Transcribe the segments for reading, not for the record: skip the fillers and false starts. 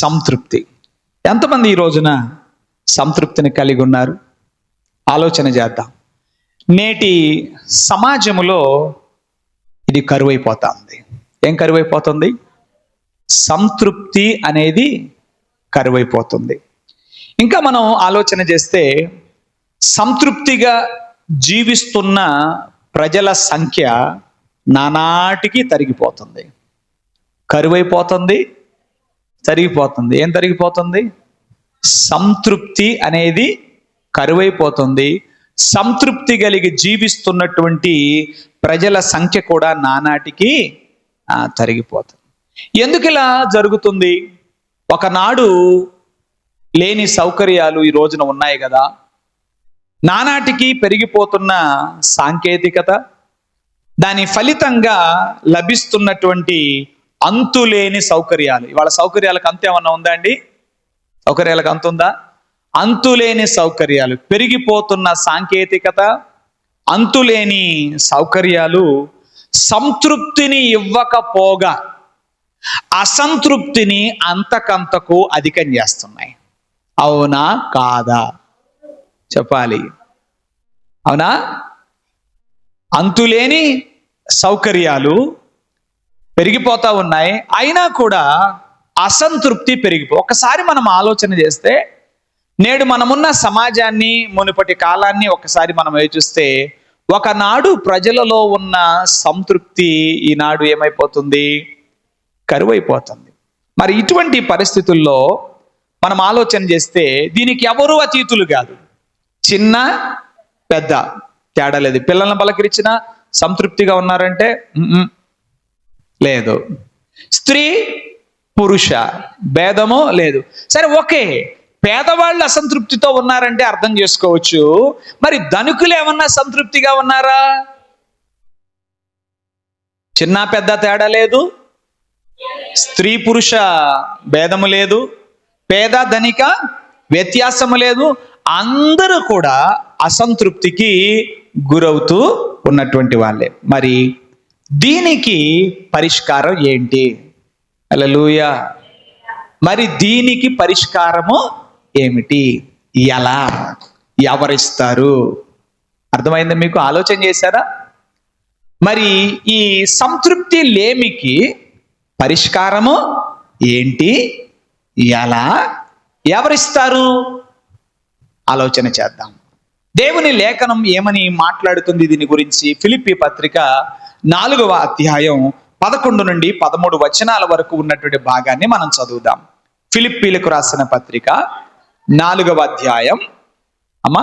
సంతృప్తి. ఎంతమంది ఈ రోజున సంతృప్తిని కలిగి ఉన్నారు? ఆలోచన చేద్దాం. నేటి సమాజంలో ఇది కరువైపోతా ఉంది. ఏం కరువైపోతుంది? సంతృప్తి అనేది కరువైపోతుంది. ఇంకా మనం ఆలోచన చేస్తే సంతృప్తిగా జీవిస్తున్న ప్రజల సంఖ్య నానాటికి తరిగిపోతుంది. కరువైపోతుంది, తరిగిపోతుంది. ఏం తరిగిపోతుంది? సంతృప్తి అనేది కరువైపోతుంది. సంతృప్తి కలిగి జీవిస్తున్నటువంటి ప్రజల సంఖ్య కూడా నానాటికి తరిగిపోతుంది. ఎందుకు ఇలా జరుగుతుంది? ఒకనాడు లేని సౌకర్యాలు ఈ రోజున ఉన్నాయి కదా. నానాటికి పెరిగిపోతున్న సాంకేతికత, దాని ఫలితంగా లభిస్తున్నటువంటి అంతులేని సౌకర్యాలు. ఇవాళ సౌకర్యాలకు అంత ఏమన్నా ఉందా అండి? సౌకర్యాలకు అంత ఉందా? అంతులేని సౌకర్యాలు, పెరిగిపోతున్న సాంకేతికత, అంతులేని సౌకర్యాలు సంతృప్తిని ఇవ్వకపోగా అసంతృప్తిని అంతకంతకు అధికం చేస్తున్నాయి. అవునా కాదా? చెప్పాలి. అవునా? అంతులేని సౌకర్యాలు పెరిగిపోతా ఉన్నాయి, అయినా కూడా అసంతృప్తి ఒకసారి మనం ఆలోచన చేస్తే, నేడు మనమున్న సమాజాన్ని, మునుపటి కాలాన్ని ఒకసారి మనం చూస్తే, ఒకనాడు ప్రజలలో ఉన్న సంతృప్తి ఈనాడు ఏమైపోతుంది? కరువైపోతుంది. మరి ఇటువంటి పరిస్థితుల్లో మనం ఆలోచన చేస్తే దీనికి ఎవరు అతీతులు కాదు. చిన్న పెద్ద తేడా లేదు. పిల్లలను పలకరించినా సంతృప్తిగా ఉన్నారంటే లేదు. స్త్రీ పురుష భేదము లేదు. సరే, ఓకే, పేదవాళ్ళు అసంతృప్తితో ఉన్నారంటే అర్థం చేసుకోవచ్చు. మరి ధనికులు ఏమన్నా సంతృప్తిగా ఉన్నారా? చిన్న పెద్ద తేడా లేదు, స్త్రీ పురుష భేదము లేదు, పేద ధనిక వ్యత్యాసము లేదు. అందరూ కూడా అసంతృప్తికి గురవుతూ ఉన్నటువంటి వాళ్ళే. మరి దీనికి పరిష్కారం ఏంటి? హల్లెలూయా. మరి దీనికి పరిష్కారము ఏమిటి? ఎలా? ఎవరిస్తారు? అర్థమైందా మీకు? ఆలోచన చేశారా? మరి ఈ సంతృప్తి లేమికి పరిష్కారము ఏంటి? ఎలా? ఎవరిస్తారు? ఆలోచన చేద్దాం. దేవుని లేఖనం ఏమని మాట్లాడుతుంది దీని గురించి? ఫిలిప్పీ పత్రిక 4వ అధ్యాయం 11 నుండి 13 వచనాల వరకు ఉన్నటువంటి భాగాన్ని మనం చదువుదాం. ఫిలిప్పీలకు రాసిన పత్రిక 4వ అధ్యాయం. అమ్మా,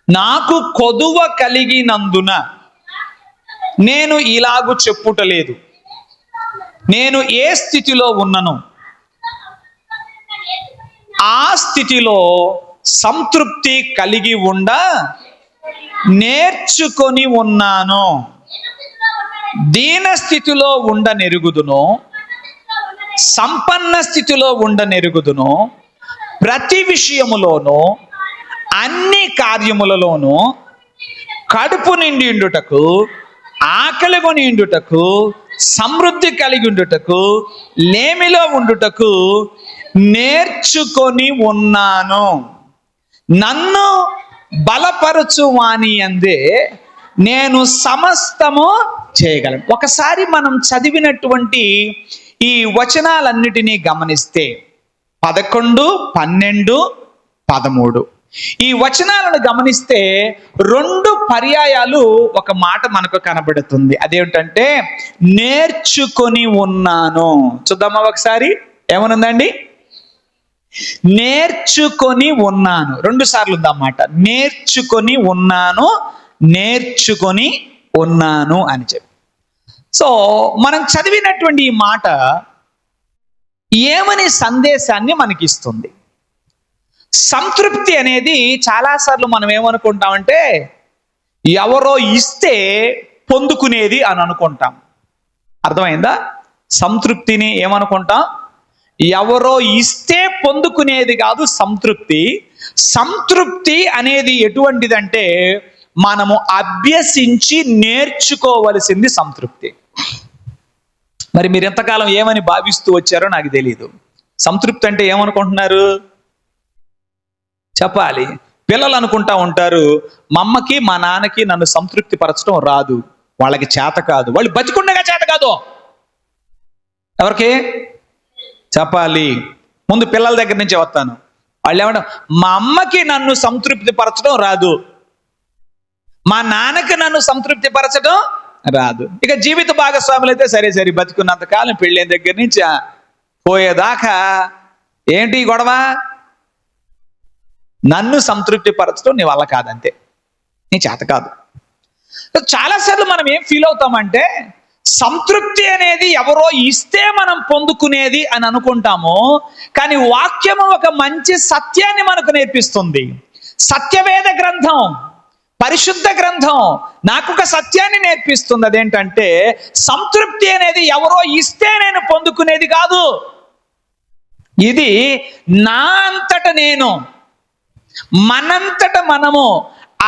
నాకు కొదువ కలిగినందున నేను ఇలాగు చెప్పుటలేదు. నేను ఏ స్థితిలో ఉన్నను ఆ స్థితిలో సంతృప్తి కలిగి ఉండ నేర్చుకొని ఉన్నాను. దీన స్థితిలో ఉండనెరుగుదును, సంపన్న స్థితిలో ఉండనెరుగుదును. ప్రతి విషయములోనూ అన్ని కార్యములలోనూ కడుపు నిండి ఉండుటకు, ఆకలి కొని ఉండుటకు, సమృద్ధి కలిగి ఉండుటకు, లేమిలో ఉండుటకు నేర్చుకొని ఉన్నాను. నన్ను బలపరచు వాని యందే నేను సమస్తము చేయగలను. ఒకసారి మనం చదివినటువంటి ఈ వచనాలన్నిటినీ గమనిస్తే 11, 12, 13 ఈ వచనాలను గమనిస్తే 2 పర్యాయాలు ఒక మాట మనకు కనబడుతుంది. అదేమిటంటే నేర్చుకొని ఉన్నాను. చూద్దామా ఒకసారి? ఏమనుందండి? నేర్చుకొని ఉన్నాను. 2 సార్లు ఉందన్నమాట. నేర్చుకొని ఉన్నాను, నేర్చుకొని ఉన్నాను అని చెప్పి. సో మనం చదివినటువంటి ఈ మాట ఏమని సందేశాన్ని మనకిస్తుంది? సంతృప్తి అనేది చాలాసార్లు మనం ఏమనుకుంటామంటే ఎవరో ఇస్తే పొందుకునేది అని అనుకుంటాం. అర్థమైందా? సంతృప్తిని ఏమనుకుంటాం? ఎవరో ఇస్తే పొందుకునేది కాదు సంతృప్తి. సంతృప్తి అనేది ఎటువంటిదంటే మనము అభ్యసించి నేర్చుకోవలసింది సంతృప్తి. మరి మీరు ఎంతకాలం ఏమని భావిస్తూ వచ్చారో నాకు తెలియదు. సంతృప్తి అంటే ఏమనుకుంటున్నారు చెప్పాలి. పిల్లలు అనుకుంటా ఉంటారు, మా అమ్మకి మా నాన్నకి నన్ను సంతృప్తి పరచడం రాదు, వాళ్ళకి చేత కాదు, వాళ్ళు బతికుండగా చేత కాదు. ఎవరికి చెప్పాలి? ముందు పిల్లల దగ్గర నుంచి వస్తాను. వాళ్ళు ఏమంటారు, మా అమ్మకి నన్ను సంతృప్తి పరచడం రాదు, మా నాన్నకి నన్ను సంతృప్తి పరచడం రాదు. ఇక జీవిత భాగస్వాములు అయితే సరే సరే, బతుకున్నంత కాలం పెళ్ళైన దగ్గర నుంచి పోయేదాకా ఏంటి గొడవ? నన్ను సంతృప్తి పరచడం నీ వల్ల కాదంతే, నీ చేత కాదు. చాలాసార్లు మనం ఏం ఫీల్ అవుతామంటే, సంతృప్తి అనేది ఎవరో ఇస్తే మనం పొందుకునేది అని అనుకుంటాము. కానీ వాక్యము ఒక మంచి సత్యాన్ని మనకు నేర్పిస్తుంది. సత్యవేద గ్రంథం, పరిశుద్ధ గ్రంథం నాకు ఒక సత్యాన్ని నేర్పిస్తుంది. అదేంటంటే, సంతృప్తి అనేది ఎవరో ఇస్తే నేను పొందుకునేది కాదు. ఇది నా అంతట నేను, మనంతట మనము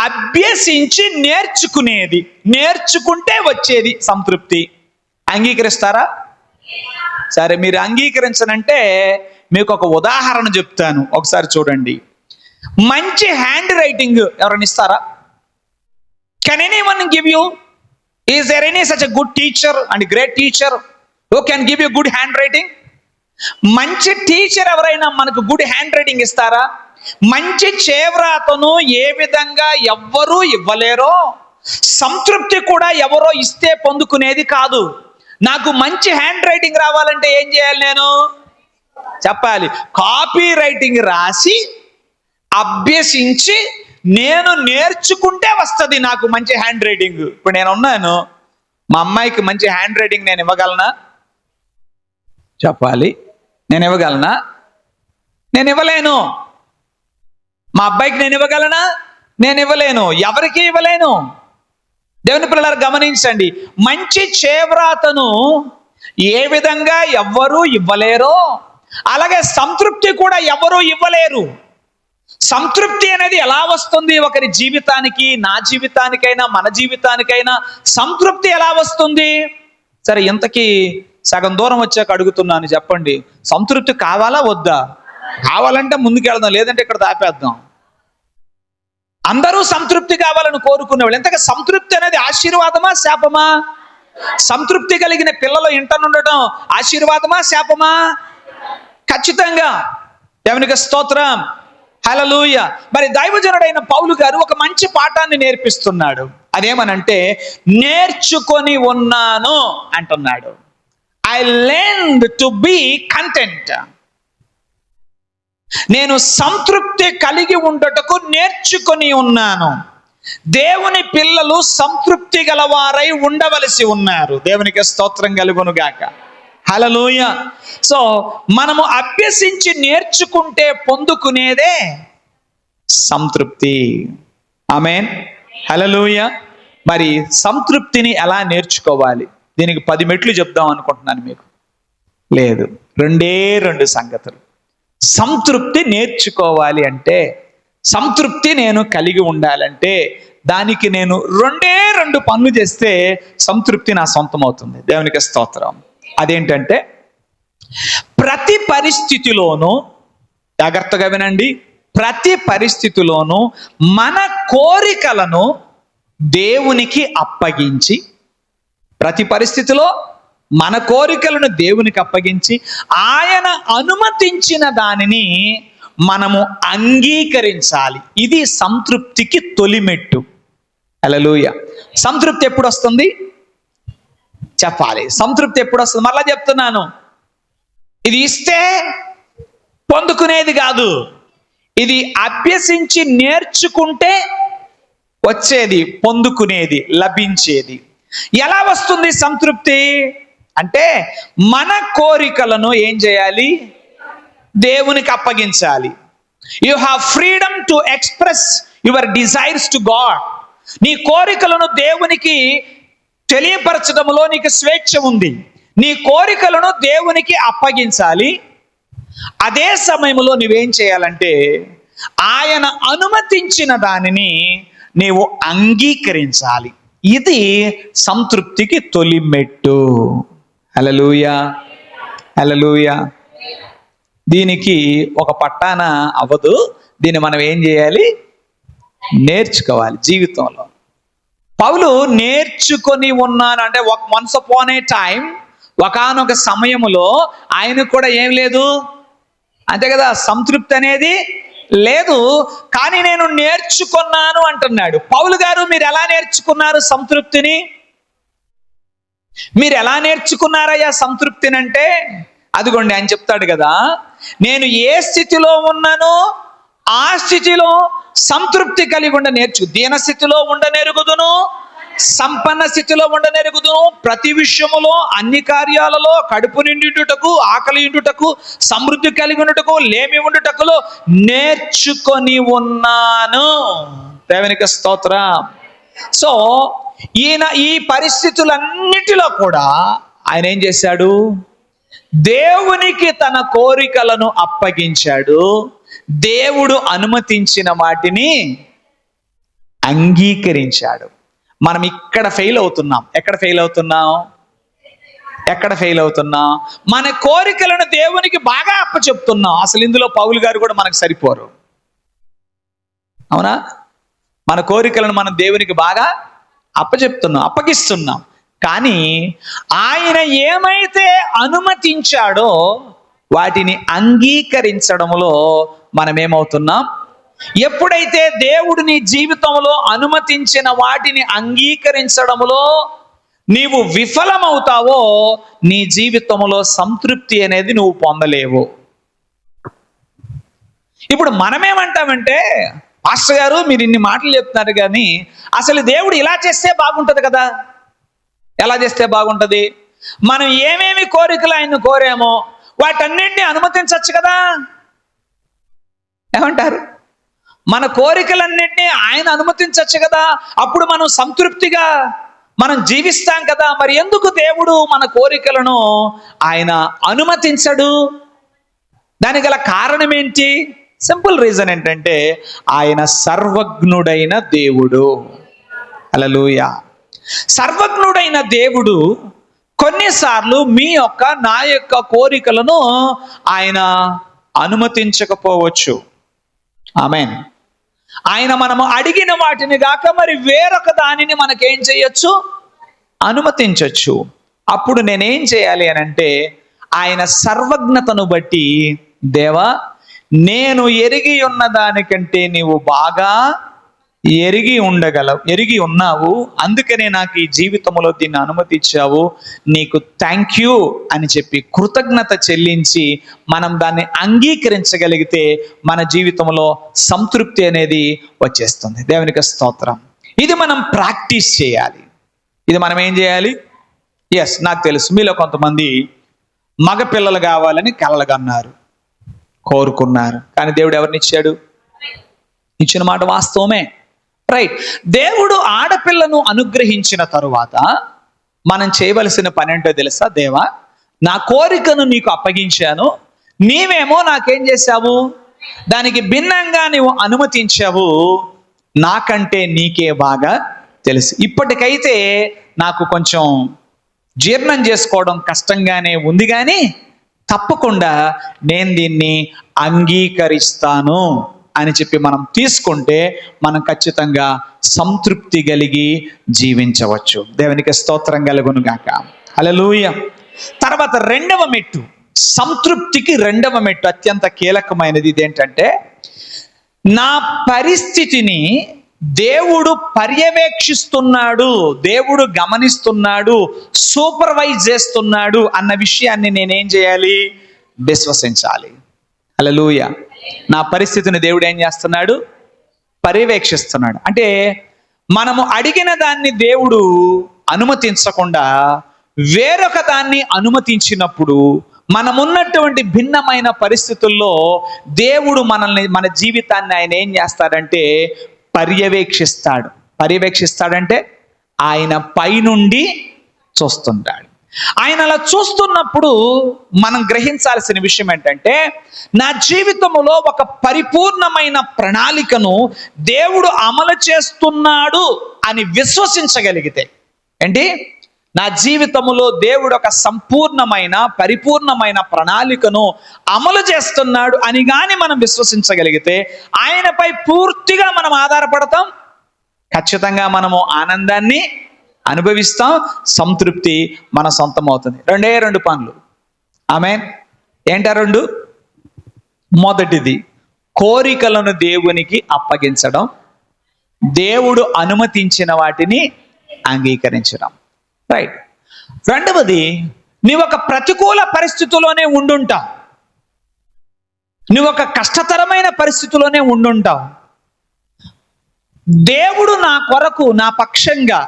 అభ్యసించి నేర్చుకునేది, నేర్చుకుంటే వచ్చేది సంతృప్తి. అంగీకరిస్తారా? సరే, మీరు అంగీకరించనంటే మీకు ఒక ఉదాహరణ చెప్తాను, ఒకసారి చూడండి. మంచి హ్యాండ్ రైటింగ్ ఎవరైనా ఇస్తారా? Can anyone give you? Is there any such a good teacher and great teacher who can give you good handwriting? మంచి టీచర్ ఎవరైనా మనకు గుడ్ హ్యాండ్ రైటింగ్ ఇస్తారా? మంచి చేవ్రాతను ఏ విధంగా ఎవ్వరూ ఇవ్వలేరో, సంతృప్తి కూడా ఎవరో ఇస్తే పొందుకునేది కాదు. నాకు మంచి హ్యాండ్ రైటింగ్ రావాలంటే ఏం చేయాలి? నేను చెప్పాలి, కాపీ రైటింగ్ రాసి అభ్యసించి నేను నేర్చుకుంటే వస్తుంది నాకు మంచి హ్యాండ్ రైటింగ్. ఇప్పుడు నేను ఉన్నాను, మా అమ్మాయికి మంచి హ్యాండ్ రైటింగ్ నేను ఇవ్వగలనా? చెప్పాలి, నేను ఇవ్వగలనా? నేను ఇవ్వలేను. మా అబ్బాయికి నేను ఇవ్వగలనా? నేను ఇవ్వలేను. ఎవరికి ఇవ్వలేను. దేవుని పిల్లలారా గమనించండి, మంచి చేవ్రాతను ఏ విధంగా ఎవ్వరూ ఇవ్వలేరో, అలాగే సంతృప్తి కూడా ఎవరూ ఇవ్వలేరు. సంతృప్తి అనేది ఎలా వస్తుంది ఒకరి జీవితానికి? నా జీవితానికైనా మన జీవితానికైనా సంతృప్తి ఎలా వస్తుంది? సరే, ఇంతకీ సగం దూరం వచ్చాక అడుగుతున్నాను, చెప్పండి, సంతృప్తి కావాలా వద్దా? కావాలంటే ముందుకెళ్దాం, లేదంటే ఇక్కడ దాపేద్దాం. అందరూ సంతృప్తి కావాలని కోరుకునేవాళ్ళు. ఎంతగా సంతృప్తి అనేది ఆశీర్వాదమా శాపమా? సంతృప్తి కలిగిన పిల్లలు ఇంటనుండటం ఆశీర్వాదమా శాపమా? ఖచ్చితంగా. దేవునికి స్తోత్రం, హల్లెలూయా. మరి దైవజనుడైన పౌలు గారు ఒక మంచి పాఠాన్ని నేర్పిస్తున్నాడు. అదేమనంటే, నేర్చుకొని ఉన్నాను అంటున్నాడు. I learned to be content. నేను సంతృప్తి కలిగి ఉండటకు నేర్చుకొని ఉన్నాను. దేవుని పిల్లలు సంతృప్తి గలవారై ఉండవలసి ఉన్నారు. దేవునికి స్తోత్రం కలుగును గాక, హల్లెలూయా. సో మనము అభ్యసించి నేర్చుకుంటే పొందుకునేదే సంతృప్తి. ఆమేన్, హల్లెలూయా. మరి సంతృప్తిని ఎలా నేర్చుకోవాలి? దీనికి 10 మెట్లు చెప్దాం అనుకుంటున్నాను మీకు. లేదు, 2 సంగతులు. సంతృప్తి నేర్చుకోవాలి అంటే, సంతృప్తి నేను కలిగి ఉండాలంటే, దానికి నేను 2 పనులు చేస్తే సంతృప్తి నా సొంతం అవుతుంది. దేవునికి స్తోత్రం. అదేంటంటే, ప్రతి పరిస్థితిలోనూ, జాగ్రత్తగా వినండి, ప్రతి పరిస్థితిలోనూ మన కోరికలను దేవునికి అప్పగించి, ప్రతి పరిస్థితిలో మన కోరికలను దేవునికి అప్పగించి, ఆయన అనుమతించిన దానిని మనము అంగీకరించాలి. ఇది సంతృప్తికి తొలిమెట్టు. హల్లెలూయా. సంతృప్తి ఎప్పుడు వస్తుంది చెప్పాలి? సంతృప్తి ఎప్పుడు వస్తుంది? మరలా చెప్తున్నాను, ఇది ఇస్తే పొందుకునేది కాదు, ఇది అభ్యసించి నేర్చుకుంటే వచ్చేది, పొందుకునేది, లభించేది. ఎలా వస్తుంది సంతృప్తి అంటే, మన కోరికలను ఏం చేయాలి? దేవునికి అప్పగించాలి. You have freedom to express your desires to God. నీ కోరికలను దేవునికి తెలియపరచడంలో నీకు స్వేచ్ఛ ఉంది. నీ కోరికలను దేవునికి అప్పగించాలి. అదే సమయంలో నువ్వేం చేయాలంటే, ఆయన అనుమతించిన దానిని నీవు అంగీకరించాలి. ఇది సంతృప్తికి తొలి మెట్టు. హల్లెలూయా, హల్లెలూయా. దీనికి ఒక పట్టాన అవ్వదు. దీన్ని మనం ఏం చేయాలి? నేర్చుకోవాలి జీవితంలో. పౌలు నేర్చుకొని ఉన్నాను అంటే వన్స్ అపాన్ ఏ టైం, ఒకానొక సమయములో ఆయనకు కూడా ఏం లేదు, అంతే కదా, సంతృప్తి అనేది లేదు. కానీ నేను నేర్చుకున్నాను అంటున్నాడు. పౌలు గారు, మీరు ఎలా నేర్చుకున్నారు సంతృప్తిని? మీరు ఎలా నేర్చుకున్నారయ్యా సంతృప్తిని అంటే, అదిగోండి ఆయన చెప్తాడు కదా, నేను ఏ స్థితిలో ఉన్నానో ఆ స్థితిలో సంతృప్తి కలిగి దీన స్థితిలో ఉండనెరుగుదును, సంపన్న స్థితిలో ఉండనెరుగుదును, ప్రతి విషయములో అన్ని కార్యాలలో కడుపు నిండుటకు, ఆకలి ఉండుటకు, సమృద్ధి కలిగి ఉండుటకు, లేమి ఉండుటకులో నేర్చుకొని ఉన్నాను. దేవునికి స్తోత్రం. సో ఈయన ఈ పరిస్థితులన్నిటిలో కూడా ఆయన ఏం చేశాడు? దేవునికి తన కోరికలను అప్పగించాడు. దేవుడు అనుమతించిన వాటిని అంగీకరించాడు. మనం ఇక్కడ ఫెయిల్ అవుతున్నాం. ఎక్కడ ఫెయిల్ అవుతున్నాం? మన కోరికలను దేవునికి బాగా అప్పచెప్తున్నాం. అసలు ఇందులో పౌలు గారు కూడా మనకు సరిపోరు, అవునా? మన కోరికలను మనం దేవునికి బాగా అప్పగిస్తున్నాం. కానీ ఆయన ఏమైతే అనుమతించాడో వాటిని అంగీకరించడంలో మనం ఏమవుతున్నాం? ఎప్పుడైతే దేవుడు నీ జీవితంలో అనుమతించిన వాటిని అంగీకరించడంలో నీవు విఫలమవుతావో, నీ జీవితంలో సంతృప్తి అనేది నువ్వు పొందలేవు. ఇప్పుడు మనమేమంటామంటే, పాస్టర్ గారు మీరు ఇన్ని మాటలు చెప్తున్నారు కానీ అసలు దేవుడు ఇలా చేస్తే బాగుంటుంది కదా. ఎలా చేస్తే బాగుంటుంది? మనం ఏమేమి కోరికలు ఆయన కోరామో వాటన్నింటినీ అనుమతించవచ్చు కదా. ఏమంటారు? మన కోరికలన్నింటినీ ఆయన అనుమతించవచ్చు కదా. అప్పుడు మనం సంతృప్తిగా మనం జీవిస్తాం కదా. మరి ఎందుకు దేవుడు మన కోరికలను ఆయన అనుమతించడు? దానికి గల కారణం ఏంటి? సింపుల్ రీజన్ ఏంటంటే, ఆయన సర్వజ్ఞుడైన దేవుడు. హల్లెలూయా. సర్వజ్ఞుడైన దేవుడు కొన్నిసార్లు నా యొక్క కోరికలను ఆయన అనుమతించకపోవచ్చు. ఆమేన్. ఆయన మనము అడిగిన వాటిని గాక మరి వేరొక దానిని మనకేం చేయొచ్చు? అనుమతించవచ్చు. అప్పుడు నేనేం చేయాలి అని అంటే, ఆయన సర్వజ్ఞతను బట్టి, దేవా నేను ఎరిగి ఉన్న దానికంటే నీవు బాగా ఎరిగి ఉన్నావు, అందుకనే నాకు ఈ జీవితంలో దీన్ని అనుమతించావు, నీకు థ్యాంక్ యూ అని చెప్పి కృతజ్ఞత చెల్లించి మనం దాన్ని అంగీకరించగలిగితే మన జీవితంలో సంతృప్తి అనేది వచ్చేస్తుంది. దేవునికి స్తోత్రం. ఇది మనం ప్రాక్టీస్ చేయాలి. ఇది మనం ఏం చేయాలి? నాకు తెలుసు మీలో కొంతమంది మగపిల్లలు కావాలని కలలుగన్నారు, కోరుకున్నారు. కానీ దేవుడు ఎవరినిచ్చాడు? ఇచ్చిన మాట వాస్తవమే, రైట్. దేవుడు ఆడపిల్లను అనుగ్రహించిన తరువాత మనం చేయవలసిన పని ఏంటో తెలుసా? దేవా నా కోరికను నీకు అప్పగించాను, నీవేమో నాకేం చేశావు? దానికి భిన్నంగా నీవు అనుమతించావు, నాకంటే నీకే బాగా తెలుసు. ఇప్పటికైతే నాకు కొంచెం జీర్ణం చేసుకోవడం కష్టంగానే ఉంది, కానీ తప్పకుండా నేను దీన్ని అంగీకరిస్తాను అని చెప్పి మనం తీసుకుంటే మనం ఖచ్చితంగా సంతృప్తి కలిగి జీవించవచ్చు. దేవునికి స్తోత్రం కలుగును గాక. హల్లెలూయా. తర్వాత రెండవ మెట్టు, సంతృప్తికి రెండవ మెట్టు అత్యంత కీలకమైనది. ఇదేంటంటే, నా పరిస్థితిని దేవుడు పర్యవేక్షిస్తున్నాడు, దేవుడు గమనిస్తున్నాడు, సూపర్వైజ్ చేస్తున్నాడు అన్న విషయాన్ని నేనేం చేయాలి? విశ్వసించాలి. హల్లెలూయా. నా పరిస్థితిని దేవుడు ఏం చేస్తున్నాడు? పర్యవేక్షిస్తున్నాడు. అంటే మనము అడిగిన దాన్ని దేవుడు అనుమతించకుండా వేరొక దాన్ని అనుమతించినప్పుడు మనమున్నటువంటి భిన్నమైన పరిస్థితుల్లో దేవుడు మన జీవితాన్ని ఆయన ఏం చేస్తాడంటే పర్యవేక్షిస్తాడంటే ఆయన పైనుండి చూస్తుంటాడు. ఆయన అలా చూస్తున్నప్పుడు మనం గ్రహించాల్సిన విషయం ఏంటంటే, నా జీవితంలో ఒక పరిపూర్ణమైన ప్రణాళికను దేవుడు అమలు చేస్తున్నాడు అని విశ్వసించగలిగితే, ఏంటి, నా జీవితంలో దేవుడు ఒక సంపూర్ణమైన పరిపూర్ణమైన ప్రణాళికను అమలు చేస్తున్నాడు అని గాని మనం విశ్వసించగలిగితే, ఆయనపై పూర్తిగా మనం ఆధారపడతాం. ఖచ్చితంగా మనము ఆనందాన్ని అనుభవిస్తాం, సంతృప్తి మన సొంతం అవుతుంది. రెండు పనులు. ఆమేన్. ఏంటా రెండు? మొదటిది, కోరికలను దేవునికి అప్పగించడం, దేవుడు అనుమతించిన వాటిని అంగీకరించడం. రైట్. రెండవది, నీవు ఒక ప్రతికూల పరిస్థితిలోనే ఉండుంటావు, నువ్వు ఒక కష్టతరమైన పరిస్థితిలోనే ఉండుంటావు. దేవుడు నా కొరకు, నా పక్షంగా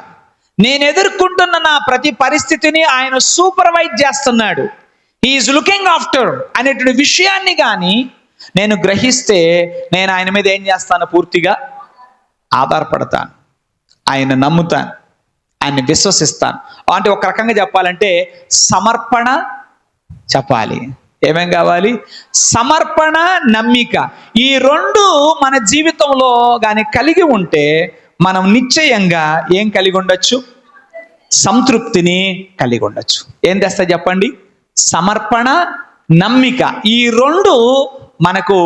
నేను ఎదుర్కొంటున్న నా ప్రతి పరిస్థితిని ఆయన సూపర్వైజ్ చేస్తున్నాడు, హీఈస్ లుకింగ్ ఆఫ్టర్ అనేటువంటి విషయాన్ని కానీ నేను గ్రహిస్తే, నేను ఆయన మీద ఏం చేస్తాను? పూర్తిగా ఆధారపడతాను, ఆయన నమ్ముతాను, ఆయన్ని విశ్వసిస్తాను. అంటే ఒక రకంగా చెప్పాలంటే సమర్పణ చెప్పాలి. ఏమేం కావాలి? సమర్పణ, నమ్మిక. ఈ రెండు మన జీవితంలో కానీ కలిగి ఉంటే మనం నిశ్చయంగా ఏం కలిగి ఉండొచ్చు? సంతృప్తిని కలిగి ఉండొచ్చు. ఏం తెస్తా చెప్పండి? సమర్పణ, నమ్మిక. ఈ రెండు మనకు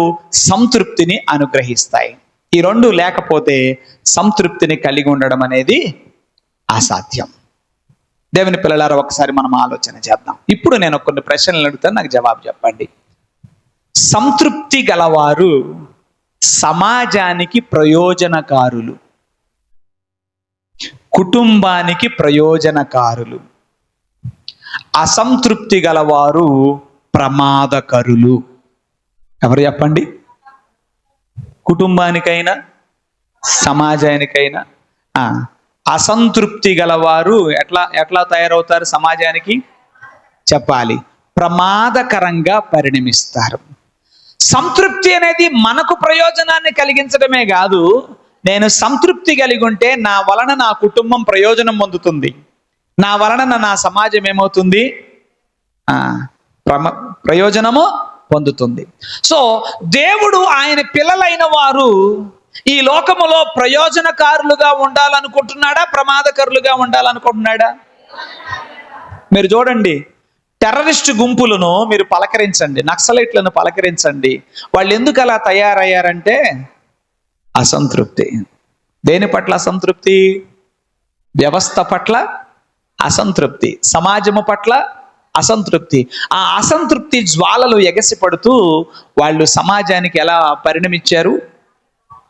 సంతృప్తిని అనుగ్రహిస్తాయి. ఈ రెండు లేకపోతే సంతృప్తిని కలిగి ఉండడం అనేది అసాధ్యం. దేవుని పిల్లలారా, ఒకసారి మనం ఆలోచన చేద్దాం. ఇప్పుడు నేను కొన్ని ప్రశ్నలు అడుగుతాను, నాకు జవాబు చెప్పండి. సంతృప్తి గలవారు సమాజానికి ప్రయోజనకారులు, కుటుంబానికి ప్రయోజనకారులు. అసంతృప్తి గలవారు ప్రమాదకరులు. ఎవరు చెప్పండి? కుటుంబానికైనా సమాజానికైనా అసంతృప్తి గలవారు ఎట్లా తయారవుతారు? సమాజానికి చెప్పాలి, ప్రమాదకరంగా పరిణమిస్తారు. సంతృప్తి అనేది మనకు ప్రయోజనాన్ని కలిగించడమే కాదు, నేను సంతృప్తి కలిగి ఉంటే నా వలన నా కుటుంబం ప్రయోజనం పొందుతుంది, నా వలన నా సమాజం ఏమవుతుంది? ప్రయోజనము పొందుతుంది. సో దేవుడు ఆయన పిల్లలైన వారు ఈ లోకములో ప్రయోజనకారులుగా ఉండాలనుకుంటున్నాడా, ప్రమాదకరులుగా ఉండాలనుకుంటున్నాడా? మీరు చూడండి, టెర్రరిస్ట్ గుంపులను మీరు పలకరించండి, నక్సలైట్లను పలకరించండి, వాళ్ళు ఎందుకు అలా తయారయ్యారంటే అసంతృప్తి. దేని పట్ల అసంతృప్తి? వ్యవస్థ పట్ల అసంతృప్తి, సమాజము పట్ల అసంతృప్తి. ఆ అసంతృప్తి జ్వాలలు ఎగసిపడుతూ వాళ్ళు సమాజానికి ఎలా పరిణమించారు?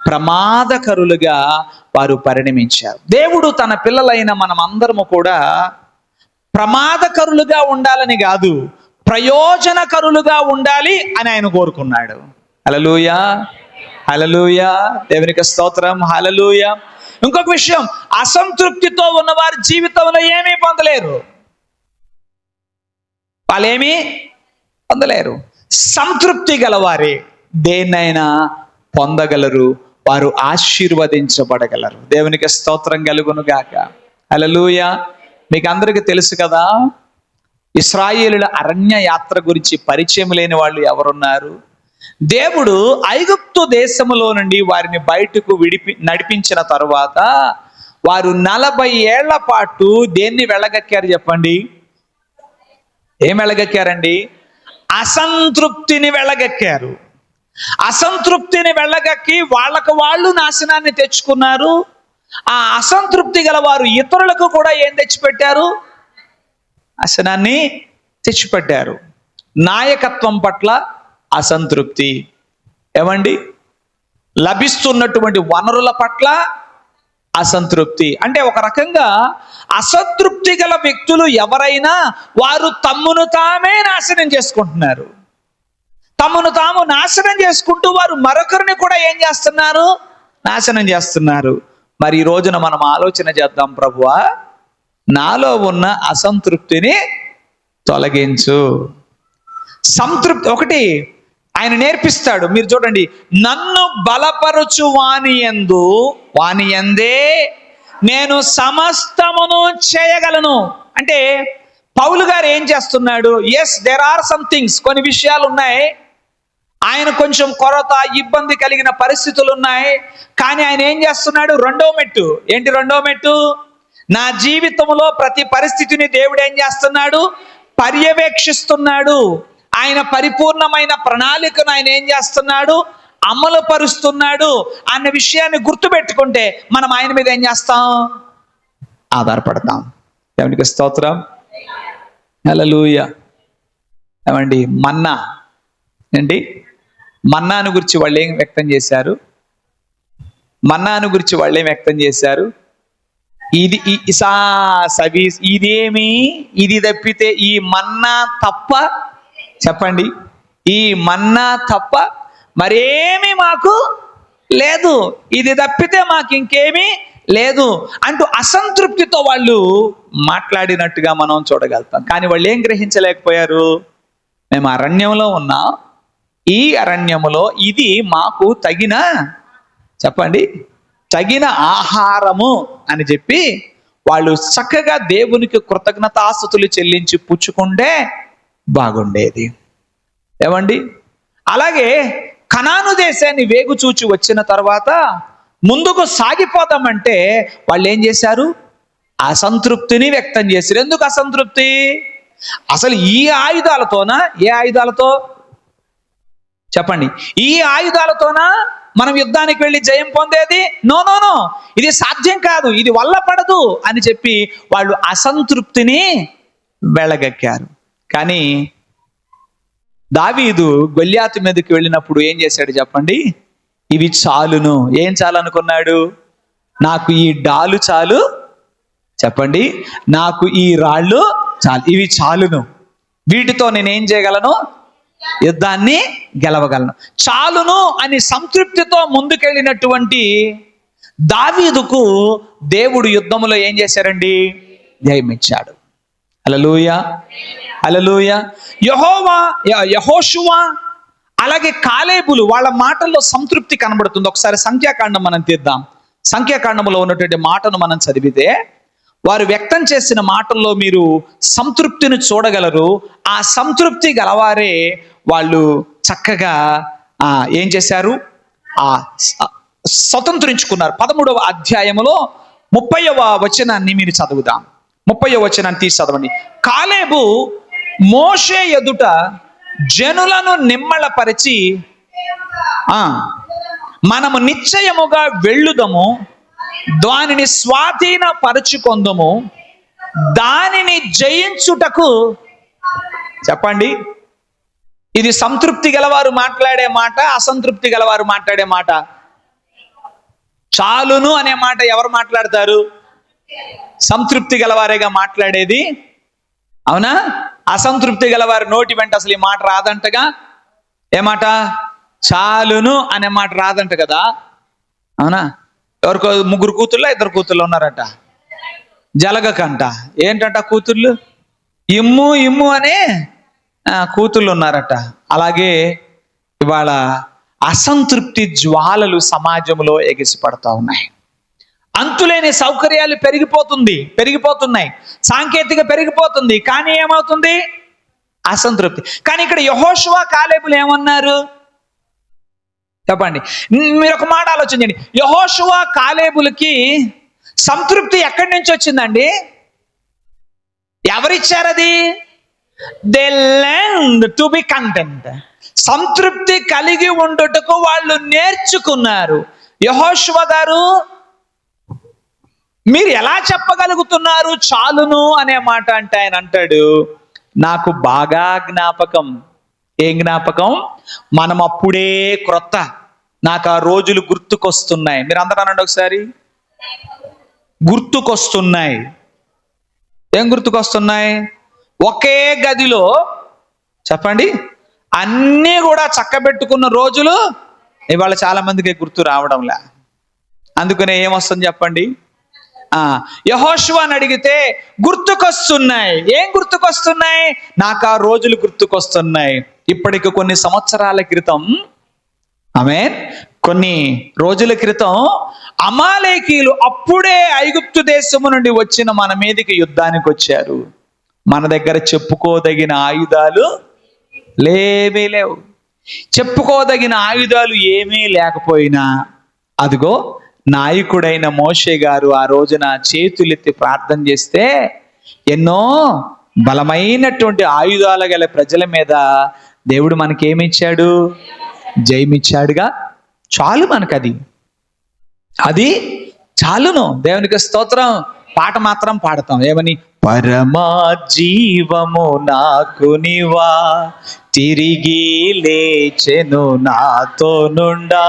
ప్రమాదకరులుగా వారు పరిణమించారు. దేవుడు తన పిల్లలైన మనం అందరము కూడా ప్రమాదకరులుగా ఉండాలని కాదు, ప్రయోజనకరులుగా ఉండాలి అని ఆయన కోరుకున్నాడు. హల్లెలూయా, హల్లెలూయా, దేవునికి స్తోత్రం, హల్లెలూయా. ఇంకొక విషయం, అసంతృప్తితో ఉన్నవారు జీవితంలో ఏమీ పొందలేరు, వాళ్ళేమీ పొందలేరు. సంతృప్తి గలవారే దేన్నైనా పొందగలరు, వారు ఆశీర్వదించబడగలరు. దేవునికి స్తోత్రం కలుగును గాక. హల్లెలూయా. మీకు అందరికీ తెలుసు కదా, ఇశ్రాయేలుల అరణ్య యాత్ర గురించి పరిచయం లేని వాళ్ళు ఎవరున్నారు? దేవుడు ఐగుప్తు దేశములో నుండి వారిని బయటకు నడిపించిన తరువాత వారు 40 ఏళ్ల పాటు దేన్ని వెళ్ళగక్కారు చెప్పండి? ఏం వెళ్ళగక్కారండి? అసంతృప్తిని వెళ్ళగక్కారు. అసంతృప్తిని వెళ్ళగక్కి వాళ్ళకు వాళ్ళు నాశనాన్ని తెచ్చుకున్నారు. ఆ అసంతృప్తి గల వారు ఇతరులకు కూడా ఏం తెచ్చిపెట్టారు? నాశనాన్ని తెచ్చిపెట్టారు. నాయకత్వం పట్ల అసంతృప్తి. ఏమండి? లభిస్తున్నటువంటి వనరుల పట్ల అసంతృప్తి. అంటే ఒక రకంగా అసంతృప్తి గల వ్యక్తులు ఎవరైనా వారు తమ్మును తామే నాశనం చేసుకుంటున్నారు. తమను తాము నాశనం చేసుకుంటూ వారు మరొకరిని కూడా ఏం చేస్తున్నారు? నాశనం చేస్తున్నారు. మరి ఈ రోజున మనం ఆలోచన చేద్దాం, ప్రభువా నాలో ఉన్న అసంతృప్తిని తొలగించు. సంతృప్తి ఒకటి ఆయన నేర్పిస్తాడు. మీరు చూడండి, నన్ను బలపరచు వాని యందే నేను సమస్తమును చేయగలను. అంటే పౌలు గారు ఏం చేస్తున్నాడు? Yes, there are some things, కొన్ని విషయాలు ఉన్నాయి, ఆయన కొంచెం కొరత ఇబ్బంది కలిగిన పరిస్థితులు ఉన్నాయి. కానీ ఆయన ఏం చేస్తున్నాడు? రెండో మెట్టు ఏంటి? రెండో మెట్టు, నా జీవితంలో ప్రతి పరిస్థితిని దేవుడు ఏం చేస్తున్నాడు? పర్యవేక్షిస్తున్నాడు. ఆయన పరిపూర్ణమైన ప్రణాళికను ఆయన ఏం చేస్తున్నాడు? అమలు పరుస్తున్నాడు అన్న విషయాన్ని గుర్తుపెట్టుకుంటే మనం ఆయన మీద ఏం చేస్తాం? ఆధారపడతాం. దేవునికి స్తోత్రం. హల్లెలూయా. ఏమండి, మన్నా ఏంటి? మన్నాను గురించి వాళ్ళు ఏం వ్యక్తం చేశారు? మన్నాను గురించి వాళ్ళు ఏం వ్యక్తం చేశారు? ఇదేమి, ఇది తప్పితే ఈ మన్నా తప్ప, చెప్పండి, ఈ మన్నా తప్ప మరేమీ మాకు లేదు, ఇది తప్పితే మాకు ఇంకేమీ లేదు అంటూ అసంతృప్తితో వాళ్ళు మాట్లాడినట్టుగా మనం చూడగలుగుతాం. కానీ వాళ్ళు ఏం గ్రహించలేకపోయారు? మేము అరణ్యంలో ఉన్నాం, ఈ అరణ్యములో ఇది మాకు తగిన, చెప్పండి, తగిన ఆహారము అని చెప్పి వాళ్ళు చక్కగా దేవునికి కృతజ్ఞతాస్తుతులు చెల్లించి పుచ్చుకుంటే బాగుండేది. ఏమండి, అలాగే కనాను దేశాన్ని వేగుచూచి వచ్చిన తర్వాత ముందుకు సాగిపోదామంటే వాళ్ళు ఏం చేశారు? అసంతృప్తిని వ్యక్తం చేశారు. ఎందుకు అసంతృప్తి? అసలు ఈ ఆయుధాలతోనా? ఏ ఆయుధాలతో చెప్పండి? ఈ ఆయుధాలతోనా మనం యుద్ధానికి వెళ్ళి జయం పొందేది? నో నో నో, ఇది సాధ్యం కాదు, ఇది వల్ల పడదు అని చెప్పి వాళ్ళు అసంతృప్తిని వెళ్ళగక్కారు. కానీ దావీదు గొల్యాతు మీదకి వెళ్ళినప్పుడు ఏం చేశాడు చెప్పండి? ఇవి చాలును. ఏం చాలు అనుకున్నాడు? నాకు ఈ డాలు చాలు, చెప్పండి, నాకు ఈ రాళ్ళు చాలు, ఇవి చాలును, వీటితో నేనేం చేయగలను? యుద్ధాన్ని గెలవగలను, చాలును అని సంతృప్తితో ముందుకెళ్ళినటువంటి దావీదుకు దేవుడు యుద్ధములో ఏం చేశారండి? జయమిచ్చాడు. హల్లెలూయా, హల్లెలూయా. యెహోషువ అలాగే కాలేబులు వాళ్ళ మాటల్లో సంతృప్తి కనబడుతుంది. ఒకసారి సంఖ్యాకాండం మనం తీద్దాం. సంఖ్యాకాండంలో ఉన్నటువంటి మాటను మనం చదివితే వారు వ్యక్తం చేసిన మాటల్లో మీరు సంతృప్తిని చూడగలరు. ఆ సంతృప్తి గలవారే వాళ్ళు చక్కగా ఏం చేశారు? స్వతంత్రించుకున్నారు. 13వ అధ్యాయములో 30వ వచనాన్ని మీరు చదువుదాం. 30వ వచనాన్ని తీసి చదవండి. కాలేబు మోషే ఎదుట జనులను నిమ్మళపరిచి, మనము నిశ్చయముగా వెళ్ళుదము, దానిని స్వాధీనపరచుకొందుము, దానిని జయించుటకు, చెప్పండి, ఇది సంతృప్తి గలవారు మాట్లాడే మాట, అసంతృప్తి గలవారు మాట్లాడే మాట. చాలును అనే మాట ఎవరు మాట్లాడతారు? సంతృప్తి గలవారేగా మాట్లాడేది, అవునా? అసంతృప్తి గలవారి నోటి వెంట అసలు ఈ మాట రాదంటగా. ఏ మాట? చాలును అనే మాట రాదంట కదా, అవునా? ఎవరికో 3 కూతుర్లు 2 కూతుర్లు ఉన్నారట, జలగకంట. ఏంటంట కూతుర్లు? ఇమ్ము ఇమ్ము అనే కూతుర్లు ఉన్నారట. అలాగే ఇవాళ అసంతృప్తి జ్వాలలు సమాజంలో ఎగిసిపడతా ఉన్నాయి. అంతులేని సౌకర్యాలు పెరిగిపోతున్నాయి, సాంకేతిక పెరిగిపోతుంది, కానీ ఏమవుతుంది? అసంతృప్తి. కానీ ఇక్కడ యెహోషువ కాలేబులు ఏమన్నారు చెప్పండి? మీరు ఒక మాట ఆలోచించండి. యెహోషువ కాలేబులకి సంతృప్తి ఎక్కడి నుంచి వచ్చిందండి? ఎవరిచ్చారు అది? They learned to be content. సంతృప్తి కలిగి ఉండుటకు వాళ్ళు నేర్చుకున్నారు. యెహోషువ గారు, మీరు ఎలా చెప్పగలుగుతున్నారు చాలును అనే మాట అంటే? ఆయన అంటాడు, నాకు బాగా జ్ఞాపకం. ఏం జ్ఞాపకం? మనం అప్పుడే క్రొత్త, నాకు ఆ రోజులు గుర్తుకొస్తున్నాయి. మీరు అందరూ అనండి ఒకసారి, గుర్తుకొస్తున్నాయి. ఏం గుర్తుకొస్తున్నాయి? ఒకే గదిలో, చెప్పండి, అన్నీ కూడా చక్కబెట్టుకున్న రోజులు ఇవాళ చాలా మందికి గుర్తు రావడంలే. అందుకనే ఏమొస్తుంది చెప్పండి? యెహోషువని అడిగితే గుర్తుకొస్తున్నాయి. ఏం గుర్తుకొస్తున్నాయి? నాకు ఆ రోజులు గుర్తుకొస్తున్నాయి. ఇప్పటికి కొన్ని సంవత్సరాల క్రితం, ఆమేన్, కొన్ని రోజుల క్రితం అమాలేకీయులు అప్పుడే ఐగుప్తు దేశము నుండి వచ్చిన మన మీదకి యుద్ధానికి వచ్చారు. మన దగ్గర చెప్పుకోదగిన ఆయుధాలు లేవు. చెప్పుకోదగిన ఆయుధాలు ఏమీ లేకపోయినా అదిగో నాయకుడైన మోషే గారు ఆ రోజున చేతులెత్తి ప్రార్థన చేస్తే ఎన్నో బలమైనటువంటి ఆయుధాలు గల ప్రజల మీద దేవుడు మనకేమిచ్చాడు? జయమిచ్చాడుగా. చాలు మనకది, అది చాలును. దేవునికి స్తోత్రం. పాట మాత్రం పాడతాం ఏమని? పరమా జీవము నాకు నీవా, తిరిగి లేచెను నాతో నుండా.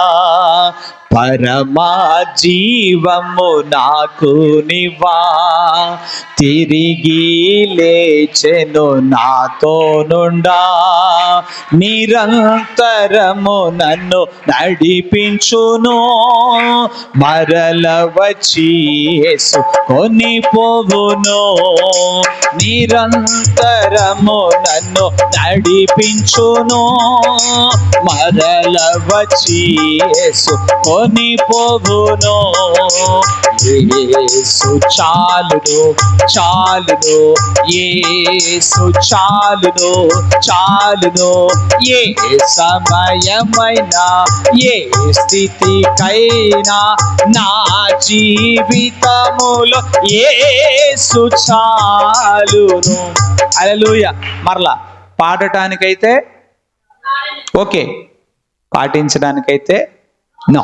పరమా జీవము నాకు నీవా, తిరిగి లేచెను నాతో నుండా. నిరంతరము నన్ను నడిపించును, మరల వచ్చి యేసుకొని పోవును. నిరంతరము నన్ను నడిపించును, మరల వచ్చి యేసుకొని పోవును. యేసు చాలును, చాలును, యేసు చాలును, చాలును. ఏ సమయమైనా, ఏ స్థితికైనా నా జీవితములో యేసు చాలును. హల్లెలూయా. మరలా పాడటానికైతే ఓకే, పాటించడానికైతే నో.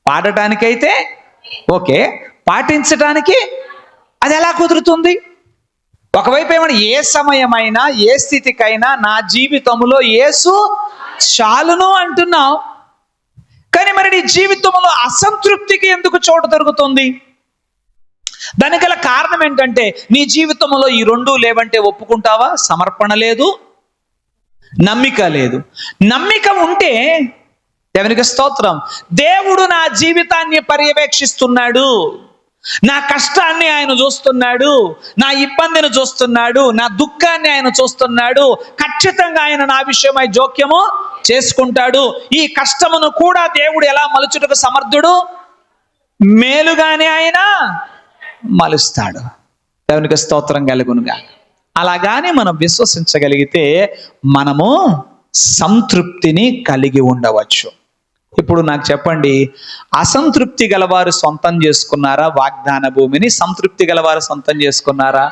పాడటానికైతే ఓకే, పాటించడానికి అది ఎలా కుదురుతుంది? ఒకవైపు ఏమన్నా ఏ సమయమైనా ఏ స్థితికైనా నా జీవితంలో యేసు చాలును అంటున్నావు, కానీ మరి నీ జీవితంలో అసంతృప్తికి ఎందుకు చోటు దొరుకుతుంది? దానికి గల కారణం ఏంటంటే నీ జీవితంలో ఈ రెండు లేవంటే ఒప్పుకుంటావా? సమర్పణ లేదు, నమ్మిక లేదు. నమ్మిక ఉంటే దేవునికి స్తోత్రం, దేవుడు నా జీవితాన్ని పర్యవేక్షిస్తున్నాడు, నా కష్టాన్ని ఆయన చూస్తున్నాడు, నా ఇబ్బందిని చూస్తున్నాడు, నా దుఃఖాన్ని ఆయన చూస్తున్నాడు. ఖచ్చితంగా ఆయన నా విషయమై జోక్యము చేసుకుంటాడు. ఈ కష్టమును కూడా దేవుడు ఎలా మలుచుటకు సమర్థుడు? మేలుగానే ఆయన మలుస్తాడు. దేవునికి స్తోత్రం కలుగునుగా. అలాగానే మనం విశ్వసించగలిగితే మనము సంతృప్తిని కలిగి ఉండవచ్చు. ఇప్పుడు నాకు చెప్పండి, అసంతృప్తి గలవారు సొంతం చేసుకున్నారా వాగ్దాన భూమిని? సంతృప్తి గలవారు సొంతం చేసుకున్నారా?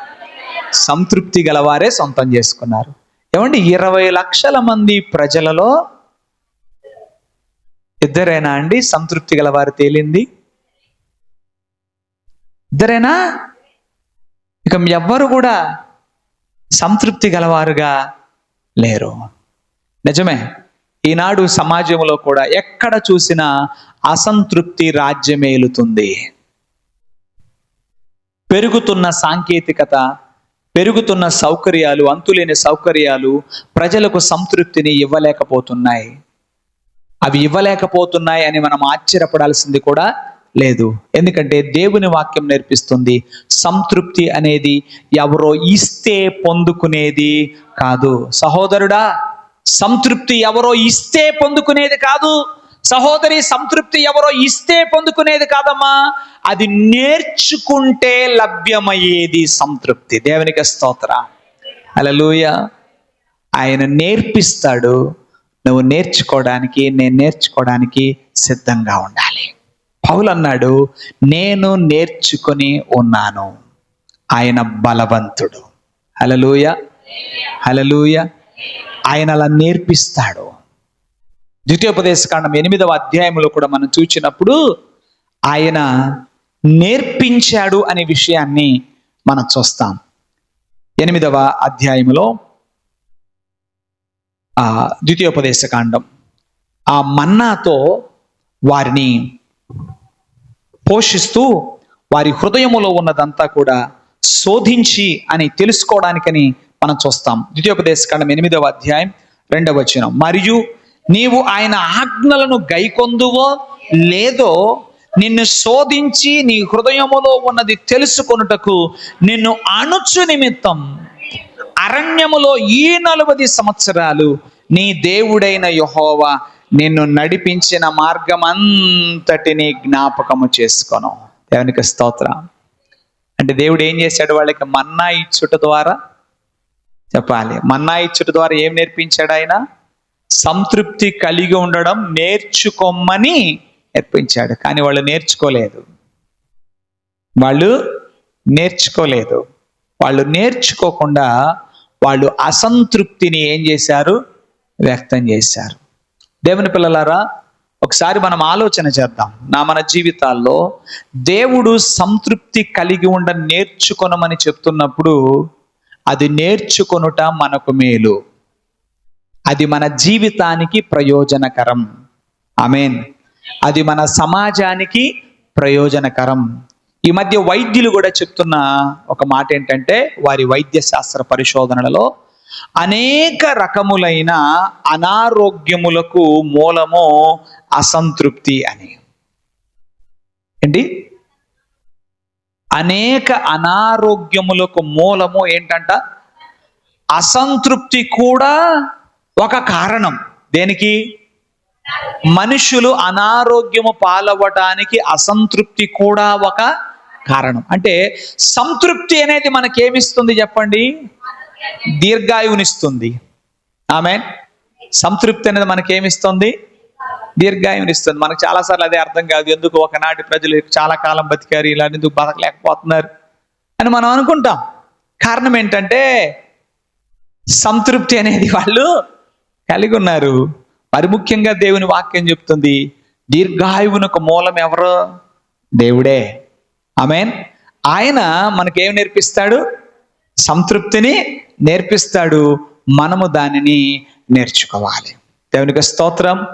సంతృప్తి గలవారే సొంతం చేసుకున్నారు. ఏమండి, 20 లక్షల మంది ప్రజలలో ఇద్దరేనా అండి సంతృప్తి గలవారు తేలింది? ఇద్దరేనా? ఇక ఎవ్వరు కూడా సంతృప్తి గలవారుగా లేరు. నిజమే, ఈనాడు సమాజంలో కూడా ఎక్కడ చూసినా అసంతృప్తి రాజ్యమేలుతుంది. పెరుగుతున్న సాంకేతికత, పెరుగుతున్న సౌకర్యాలు, అంతులేని సౌకర్యాలు ప్రజలకు సంతృప్తిని ఇవ్వలేకపోతున్నాయి. అవి ఇవ్వలేకపోతున్నాయి అని మనం ఆశ్చర్యపడాల్సింది కూడా లేదు. ఎందుకంటే దేవుని వాక్యం నేర్పిస్తుంది, సంతృప్తి అనేది ఎవరో ఇస్తే పొందుకునేది కాదు. సహోదరుడా, సంతృప్తి ఎవరో ఇస్తే పొందుకునేది కాదు. సహోదరి, సంతృప్తి ఎవరో ఇస్తే పొందుకునేది కాదమ్మా, అది నేర్చుకుంటే లభ్యమయ్యేది సంతృప్తి. దేవునికి స్తోత్రం. హల్లెలూయా. ఆయన నేర్పిస్తాడు. నువ్వు నేర్చుకోవడానికి, నేను నేర్చుకోవడానికి సిద్ధంగా ఉండాలి. పౌలు అన్నాడు, నేను నేర్చుకొని ఉన్నాను, ఆయన బలవంతుడు. హల్లెలూయా, హల్లెలూయా. ఆయన అలా నేర్పిస్తాడు. ద్వితీయోపదేశకాండం 8వ అధ్యాయంలో కూడా మనం చూసినప్పుడు ఆయన నేర్పించాడు అనే విషయాన్ని మనం చూస్తాం. 8వ అధ్యాయంలో ద్వితీయోపదేశకాండం ఆ మన్నాతో వారిని పోషిస్తూ వారి హృదయములో ఉన్నదంతా కూడా శోధించి అని తెలుసుకోవడానికని మనం చూస్తాం. ద్వితీయోపదేశకాండం 8వ అధ్యాయం 2వ వచనం, మరియు నీవు ఆయన ఆజ్ఞలను గైకొందువో లేదో నిన్ను శోధించి నీ హృదయములో ఉన్నది తెలుసుకొనుటకు నిన్ను అణుచు నిమిత్తం అరణ్యములో ఈ 40 సంవత్సరాలు నీ దేవుడైన యెహోవా నిన్ను నడిపించిన మార్గం అంతటిని జ్ఞాపకము చేసుకొను. దేవునికి స్తోత్రం. అంటే దేవుడు ఏం చేశాడు? వాళ్ళకి మన్నా ఇచ్చుట ద్వారా, చెప్పాలి, మన్నా ఇచ్చుట ద్వారా ఏం నేర్పించాడు? ఆయన సంతృప్తి కలిగి ఉండడం నేర్చుకోమని నేర్పించాడు. కానీ వాళ్ళు నేర్చుకోలేదు. వాళ్ళు నేర్చుకోకుండా వాళ్ళు అసంతృప్తిని ఏం చేశారు? వ్యక్తం చేశారు. దేవుని పిల్లలారా, ఒకసారి మనం ఆలోచన చేద్దాం. మన జీవితాల్లో దేవుడు సంతృప్తి కలిగి నేర్చుకొనమని చెప్తున్నప్పుడు అది నేర్చుకొనుట మనకు మేలు, అది మన జీవితానికి ప్రయోజనకరం. ఆమేన్. అది మన సమాజానికి ప్రయోజనకరం. ఈ మధ్య వైద్యులు కూడా చెప్తున్న ఒక మాట ఏంటంటే, వారి వైద్య శాస్త్ర పరిశోధనలలో అనేక రకములైన అనారోగ్యములకు మూలము అసంతృప్తి అని. ఏంటి? అనేక అనారోగ్యములకు మూలము ఏంటంట? అసంతృప్తి కూడా ఒక కారణం. దేనికి? మనుషులు అనారోగ్యము పాలవటానికి అసంతృప్తి కూడా ఒక కారణం. అంటే సంతృప్తి అనేది మనకేమిస్తుంది చెప్పండి? దీర్ఘాయువునిస్తుంది. ఆమేన్. సంతృప్తి అనేది మనకేమిస్తుంది? దీర్ఘాయువునిస్తుంది. మనకు చాలాసార్లు అదే అర్థం కాదు. ఎందుకు ఒకనాటి ప్రజలు చాలా కాలం బతికారు, ఇలా ఎందుకు బతకలేకపోతున్నారు అని మనం అనుకుంటాం. కారణం ఏంటంటే సంతృప్తి అనేది వాళ్ళు కలిగి ఉన్నారు. మరి ముఖ్యంగా దేవుని వాక్యం చెప్తుంది, దీర్ఘాయువునకు మూలం ఎవరు? దేవుడే. ఆమేన్. ఆయన మనకేం నేర్పిస్తాడు? సంతృప్తిని నేర్పిస్తాడు. మనము దానిని నేర్చుకోవాలి. దేవునికి స్తోత్రం.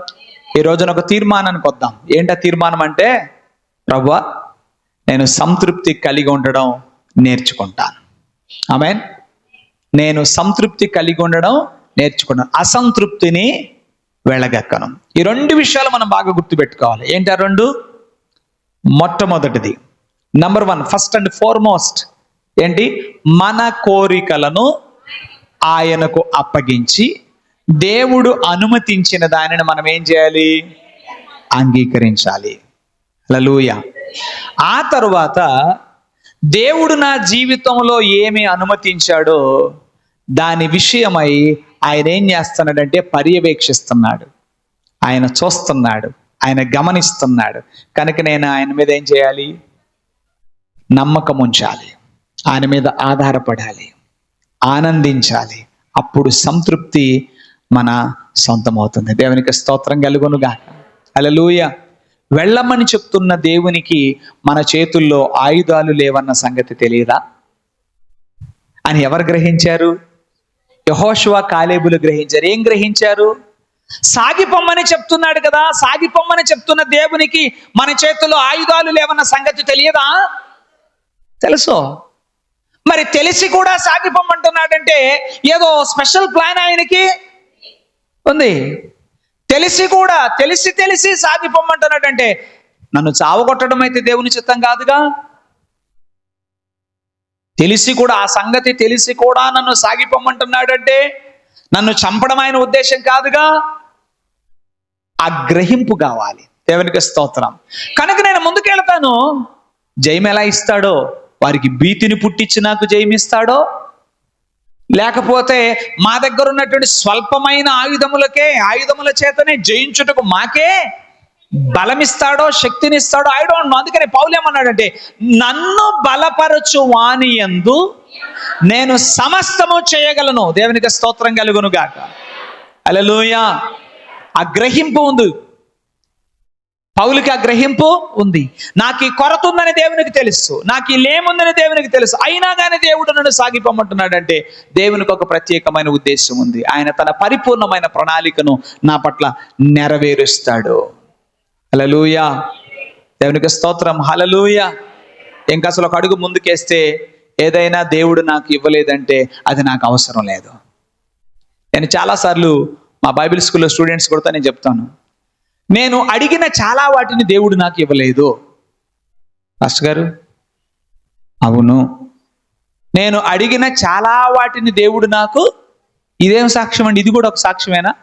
ఈ రోజున ఒక తీర్మానానికి వద్దాం. ఏంటా తీర్మానం అంటే, ప్రభువా, నేను సంతృప్తి కలిగి ఉండడం నేర్చుకుంటాను. ఆమేన్. నేను సంతృప్తి కలిగి ఉండడం నేర్చుకున్నాను, అసంతృప్తిని వెళ్ళగక్కను. ఈ రెండు విషయాలు మనం బాగా గుర్తుపెట్టుకోవాలి. ఏంటి ఆ రెండు? మొట్టమొదటిది, నంబర్ 1, ఫస్ట్ అండ్ ఫార్మోస్ట్ ఏంటి? మన కోరికలను ఆయనకు అప్పగించి దేవుడు అనుమతించిన దానిని మనం ఏం చేయాలి? అంగీకరించాలి. హల్లెలూయా. ఆ తరువాత దేవుడు నా జీవితంలో ఏమి అనుమతించాడో దాని విషయమై ఆయన ఏం చేస్తున్నాడంటే పర్యవేక్షిస్తున్నాడు. ఆయన చూస్తున్నాడు, ఆయన గమనిస్తున్నాడు. కనుక నేను ఆయన మీద ఏం చేయాలి? నమ్మకం ఉంచాలి, ఆయన మీద ఆధారపడాలి, ఆనందించాలి. అప్పుడు సంతృప్తి మన సొంతమవుతుంది. దేవునికి స్తోత్రం కలుగునుగాక. హల్లెలూయా. వెళ్ళమని చెప్తున్న దేవునికి మన చేతుల్లో ఆయుధాలు లేవన్న సంగతి తెలియదా అని ఎవరు గ్రహించారు? యెహోషువ, కాలేబులు గ్రహించారు. ఏం గ్రహించారు? సాగిపొమ్మని చెప్తున్నాడు కదా, సాగిపొమ్మని చెప్తున్న దేవునికి మన చేతుల్లో ఆయుధాలు లేవన్న సంగతి తెలియదా? తెలుసు. మరి తెలిసి కూడా సాగిపొమ్మంటున్నాడంటే ఏదో స్పెషల్ ప్లాన్ ఆయనకి ఉంది. తెలిసి సాగిపొమ్మంటున్నాడంటే నన్ను చావగొట్టడం అయితే దేవుని చిత్తం కాదుగా. తెలిసి కూడా, ఆ సంగతి తెలిసి కూడా నన్ను సాగిపొమ్మంటున్నాడంటే నన్ను చంపడం ఆయన ఉద్దేశం కాదుగా. ఆ గ్రహింపు కావాలి. దేవునికి స్తోత్రం. కనుక నేను ముందుకెళ్తాను. జయం ఎలా ఇస్తాడో, వారికి భీతిని పుట్టించి నాకు జయమిస్తాడో, లేకపోతే మా దగ్గర ఉన్నటువంటి స్వల్పమైన ఆయుధముల చేతనే జయించుటకు మాకే బలమిస్తాడో, శక్తినిస్తాడో, ఐ డోంట్ నో. అందుకని పౌలు ఏమన్నాడంటే, నన్ను బలపరచు వాని యందు నేను సమస్తము చేయగలను. దేవునికి స్తోత్రం కలుగును గాక. హల్లెలూయా. ఆ గ్రహింపు ఉంది పౌలుకి. ఆ గ్రహింపు ఉంది. నాకు ఈ కొరత ఉందని దేవునికి తెలుసు, నాకు ఈ లేముందని దేవునికి తెలుసు. అయినా కానీ దేవుడు నన్ను సాగిపోమంటున్నాడంటే దేవునికి ఒక ప్రత్యేకమైన ఉద్దేశం ఉంది. ఆయన తన పరిపూర్ణమైన ప్రణాళికను నా పట్ల నెరవేరుస్తాడు. హల్లెలూయా. దేవునికి స్తోత్రం. హల్లెలూయా. ఇంకా అసలు ఒక అడుగు ముందుకేస్తే ఏదైనా దేవుడు నాకు ఇవ్వలేదంటే అది నాకు అవసరం లేదు. నేను చాలాసార్లు మా బైబిల్ స్కూల్లో స్టూడెంట్స్ కూడా నేను చెప్తాను, నేను అడిగిన చాలా వాటిని దేవుడు నాకు ఇవ్వలేదు. పాస్టర్ గారు, అవును, నేను అడిగిన చాలా వాటిని దేవుడు నాకు, ఇదేం సాక్ష్యం అండి? ఇది కూడా ఒక సాక్ష్యమేనా?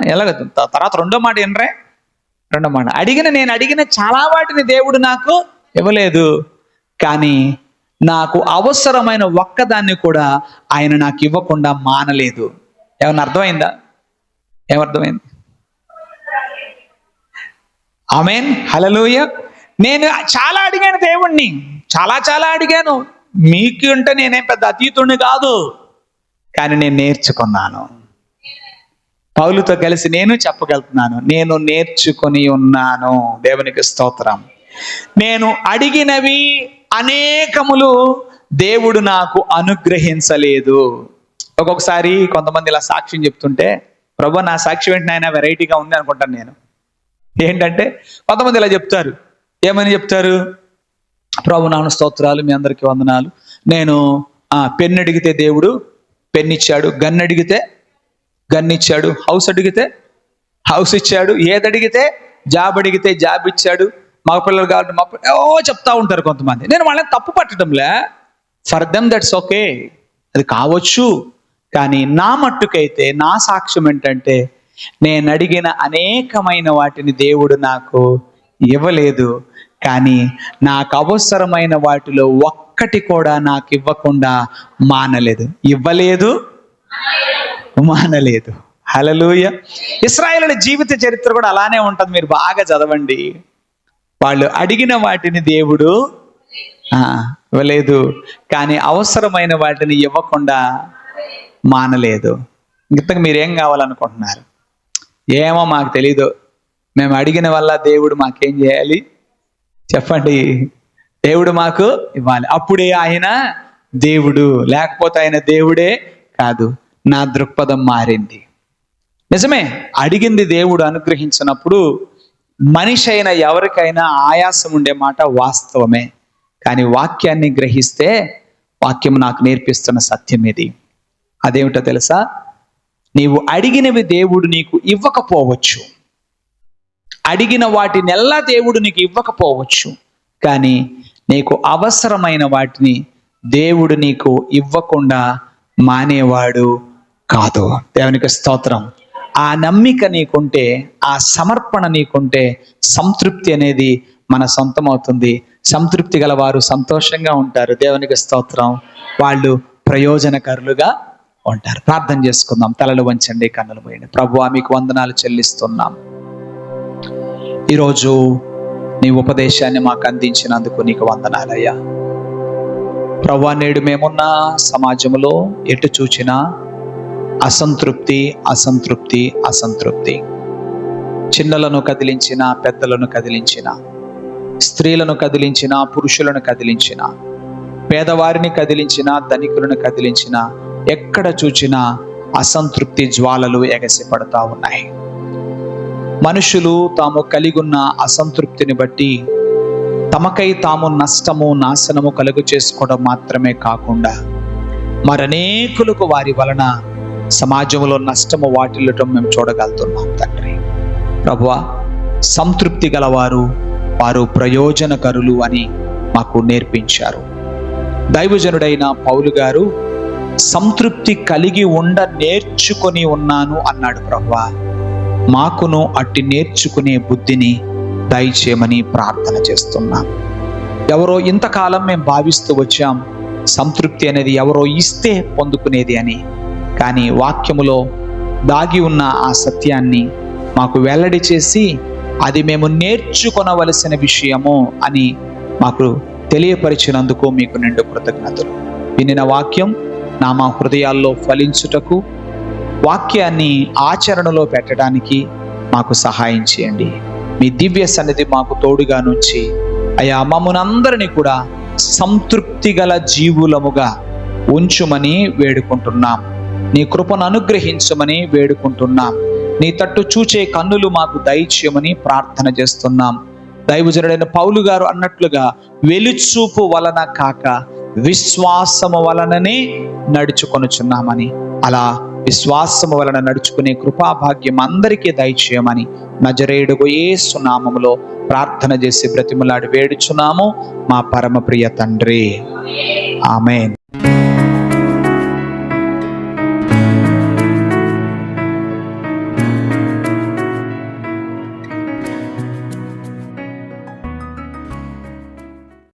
ఎలాగ? తర్వాత రెండో మాట ఏంట్రే? రెండో మాట, నేను అడిగిన చాలా వాటిని దేవుడు నాకు ఇవ్వలేదు, కానీ నాకు అవసరమైన ఒక్కదాన్ని కూడా ఆయన నాకు ఇవ్వకుండా మానలేదు. ఏమన్నా అర్థమైందా? ఏమర్థమైంది? ఆమేన్, హల్లెలూయా. నేను చాలా అడిగాను దేవుణ్ణి, చాలా అడిగాను. మీకు అంటే నేనేం పెద్ద అతీతుడిని కాదు, కానీ నేను నేర్చుకున్నాను. పౌలుతో కలిసి నేను చెప్పగలుగుతున్నాను, నేను నేర్చుకొని ఉన్నాను. దేవునికి స్తోత్రం. నేను అడిగినవి అనేకములు దేవుడు నాకు అనుగ్రహించలేదు. ఒక్కొక్కసారి కొంతమంది ఇలా సాక్ష్యం చెప్తుంటే, ప్రభు నా సాక్ష్యం ఏంటి నాయన వెరైటీగా ఉంది అనుకుంటాను నేను. ఏంటంటే కొంతమంది ఇలా చెప్తారు. ఏమని చెప్తారు? ప్రభు నాన్న స్తోత్రాలు, మీ అందరికీ వందనాలు. నేను పెన్ను అడిగితే దేవుడు పెన్ను ఇచ్చాడు, గన్ను అడిగితే గన్ను ఇచ్చాడు, హౌస్ అడిగితే హౌస్ ఇచ్చాడు, ఏది అడిగితే జాబ్ అడిగితే జాబ్ ఇచ్చాడు, మగ పిల్లలు కాబట్టి చెప్తా ఉంటారు కొంతమంది. నేను వాళ్ళని తప్పు పట్టడంలే, ఫర్ దెమ్ దట్స్ ఓకే, అది కావచ్చు. కానీ నా మట్టుకైతే నా సాక్ష్యం ఏంటంటే, నేను అడిగిన అనేకమైన వాటిని దేవుడు నాకు ఇవ్వలేదు, కానీ నాకు అవసరమైన వాటిలో ఒక్కటి కూడా నాకు ఇవ్వకుండా మానలేదు. ఇవ్వలేదు, మానలేదు. హల్లెలూయా. ఇశ్రాయేలుల జీవిత చరిత్ర కూడా అలానే ఉంటుంది, మీరు బాగా చదవండి. వాళ్ళు అడిగిన వాటిని దేవుడు ఇవ్వలేదు, కానీ అవసరమైన వాటిని ఇవ్వకుండా మానలేదు. ఇంతకు మీరేం కావాలనుకుంటున్నారు? ఏమో మాకు తెలీదు, మేము అడిగిన వల్ల దేవుడు మాకేం చేయాలి చెప్పండి? దేవుడు మాకు ఇవ్వాలి, అప్పుడే ఆయన దేవుడు, లేకపోతే ఆయన దేవుడే కాదు. నా దృక్పథం మారింది. నిజమే, అడిగింది దేవుడు అనుగ్రహించినప్పుడు మనిషి అయినా ఎవరికైనా ఆయాసం ఉండే మాట వాస్తవమే. కానీ వాక్యాన్ని గ్రహిస్తే, వాక్యం నాకు నేర్పిస్తున్న సత్యం ఇది. అదేమిటో తెలుసా? నీవు అడిగినవి దేవుడు నీకు ఇవ్వకపోవచ్చు, అడిగిన వాటినెల్లా దేవుడు నీకు ఇవ్వకపోవచ్చు, కానీ నీకు అవసరమైన వాటిని దేవుడు నీకు ఇవ్వకుండా మానేవాడు కాదు. దేవునికి స్తోత్రం. ఆ నమ్మిక నీకుంటే, ఆ సమర్పణ నీకుంటే, సంతృప్తి అనేది మన సొంతం అవుతుంది. సంతృప్తి గల వారు సంతోషంగా ఉంటారు. దేవునికి స్తోత్రం. వాళ్ళు ప్రయోజనకరులుగా ఉంటారు. ప్రార్థన చేసుకుందాం. తలలు వంచండి, కన్నులు మూయండి. ప్రభువా, మీకు వందనాలు చెల్లిస్తున్నాం. ఈరోజు నీ ఉపదేశాన్ని మాకు అందించినందుకు నీకు వందనాలయ్యా. ప్రభువా, నేడు మేమున్న సమాజంలో ఎటు చూచినా అసంతృప్తి, అసంతృప్తి, అసంతృప్తి. చిన్నలను కదిలించిన, పెద్దలను కదిలించిన, స్త్రీలను కదిలించిన, పురుషులను కదిలించిన, పేదవారిని కదిలించిన, ధనికులను కదిలించిన, ఎక్కడ చూచినా అసంతృప్తి జ్వాలలు ఎగసిపడతా ఉన్నాయి. మనుషులు తాము కలిగున్న అసంతృప్తిని బట్టి తమకై తాము నష్టము, నాశనము కలుగు చేసుకోవడం మాత్రమే కాకుండా మరనేకులకు వారి వలన సమాజంలో నష్టము వాటిల్లటం మేము చూడగలుగుతున్నాం తండ్రి. ప్రభువా, సంతృప్తి గలవారు వారు ప్రయోజనకరులు అని మాకు నేర్పించారు. దైవజనుడైన పౌలు గారు సంతృప్తి కలిగి నేర్చుకొని ఉన్నాను అన్నాడు. ప్రభువా, మాకును అట్టి నేర్చుకునే బుద్ధిని దయచేయమని ప్రార్థన చేస్తున్నాం. ఎవరో ఇంతకాలం మేము భావిస్తూ వచ్చాం సంతృప్తి అనేది ఎవరో ఇస్తే పొందుకునేది అని, కానీ వాక్యములో దాగి ఉన్న ఆ సత్యాన్ని మాకు వెల్లడి చేసి అది మేము నేర్చుకొనవలసిన విషయము అని మాకు తెలియపరిచినందుకు మీకు నిండు కృతజ్ఞతలు. వినిన వాక్యం మా హృదయాల్లో ఫలించుటకు, వాక్యాన్ని ఆచరణలో పెట్టడానికి మాకు సహాయం చేయండి. మీ దివ్య సన్నిధి మాకు తోడుగా నుంచి అయా మమ్మునందరినీ కూడా సంతృప్తి గల జీవులముగా ఉంచుమని వేడుకుంటున్నాం. నీ కృపను అనుగ్రహించమని వేడుకుంటున్నాం. నీ తట్టు చూచే కన్నులు మాకు దయచేయమని ప్రార్థన చేస్తున్నాం. దైవజనుడైన పౌలు గారు అన్నట్లుగా వెలుచూపు వలన కాక విశ్వాసము వలననే నడుచుకొనుచున్నామని, అలా విశ్వాసము వలన నడుచుకునే కృపాభాగ్యం అందరికీ దయచేయమని నజరేయుడు యేసు నామములో ప్రార్థన చేసి బ్రతిమలాడి వేడుచున్నాము మా పరమ ప్రియ తండ్రి. ఆమేన్.